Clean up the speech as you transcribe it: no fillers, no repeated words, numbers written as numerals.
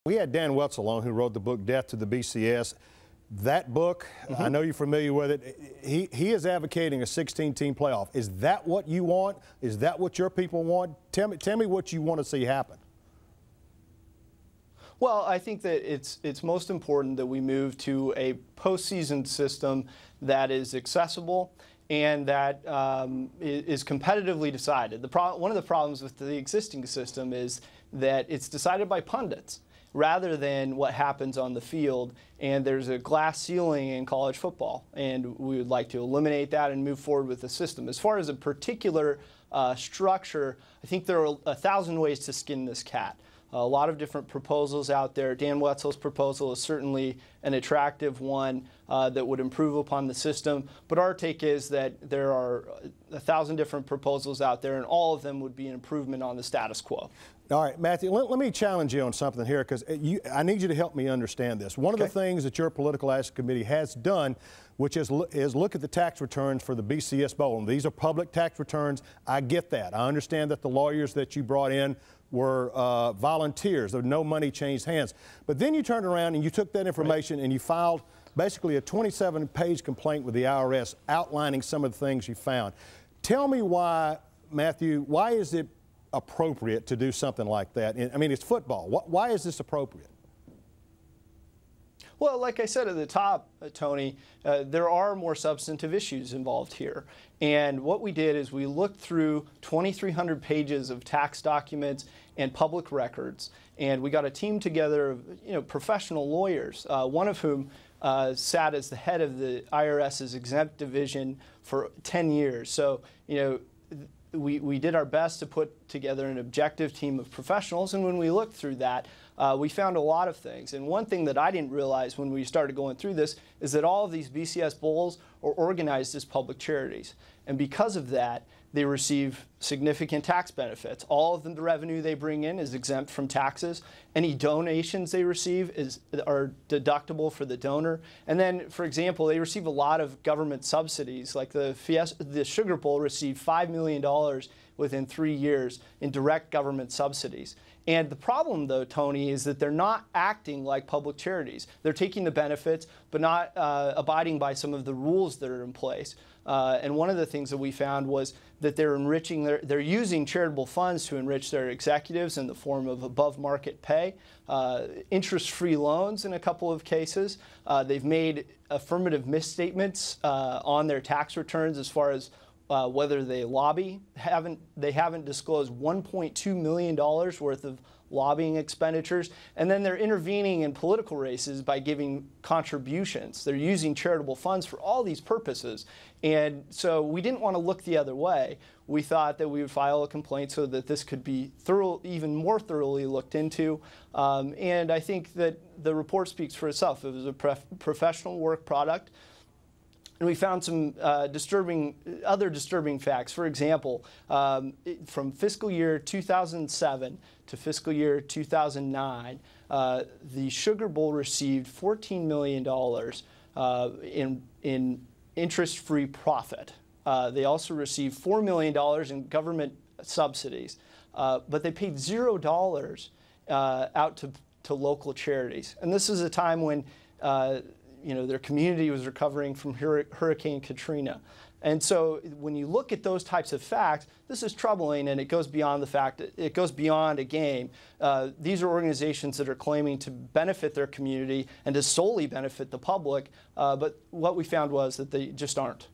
We had Dan Wetzel on, who wrote the book Death to the BCS. That book, I know you're familiar with it. He is advocating a 16-team playoff. Is that what you want? Is that what your people want? Tell me what you want to see happen. Well, I think that it's most important that we move to a postseason system that is accessible and that is competitively decided. One of the problems with the existing system is that it's decided by pundits rather than what happens on the field, and there's a glass ceiling in college football, and we would like to eliminate that and move forward with the system. As far as a particular structure, I think there are 1,000 ways to skin this cat. A lot of different proposals out there. Dan Wetzel's proposal is certainly an attractive one that would improve upon the system, but our take is that there are 1,000 different proposals out there, and all of them would be an improvement on the status quo. All right, Matthew, let me challenge you on something here, because I need you to help me understand this. One of the things that your political action committee has done, which is look at the tax returns for the BCS Bowl. And these are public tax returns. I get that. I understand that the lawyers that you brought in were volunteers. There was no money changed hands. But then you turned around and you took that information and you filed basically a 27-page complaint with the IRS outlining some of the things you found. Tell me why, Matthew, why is it appropriate to do something like that? I mean, it's football. Why is this appropriate? Well, like I said at the top, Tony, there are more substantive issues involved here. And what we did is we looked through 2,300 pages of tax documents and public records, and we got a team together of professional lawyers, one of whom sat as the head of the IRS's exempt division for 10 years. So, we did our best to put together an objective team of professionals, and when we looked through that, we found a lot of things. And one thing that I didn't realize when we started going through this is that all of these BCS bowls are organized as public charities. And because of that, they receive significant tax benefits. All of the revenue they bring in is exempt from taxes. Any donations they receive are deductible for the donor. And then, for example, they receive a lot of government subsidies. Like the Sugar Bowl received $5 million within 3 years in direct government subsidies. And the problem, though, Tony, is that they're not acting like public charities. They're taking the benefits, but not abiding by some of the rules that are in place. And one of the things that we found was that they're using charitable funds to enrich their executives in the form of above-market pay, interest-free loans in a couple of cases. They've made affirmative misstatements on their tax returns as far as whether they lobby. They haven't disclosed $1.2 million worth of lobbying expenditures, and then they're intervening in political races by giving contributions. They're using charitable funds for all these purposes, and so we didn't want to look the other way. We thought that we would file a complaint so that this could be even more thoroughly looked into, and I think that the report speaks for itself. It was a professional work product. And we found some other disturbing facts. For example, from fiscal year 2007 to fiscal year 2009, the Sugar Bowl received $14 million in interest-free profit. They also received $4 million in government subsidies, but they paid $0 out to local charities. And this is a time when their community was recovering from Hurricane Katrina. And so when you look at those types of facts, this is troubling, and it goes beyond the fact that it goes beyond a game. These are organizations that are claiming to benefit their community and to solely benefit the public, but what we found was that they just aren't.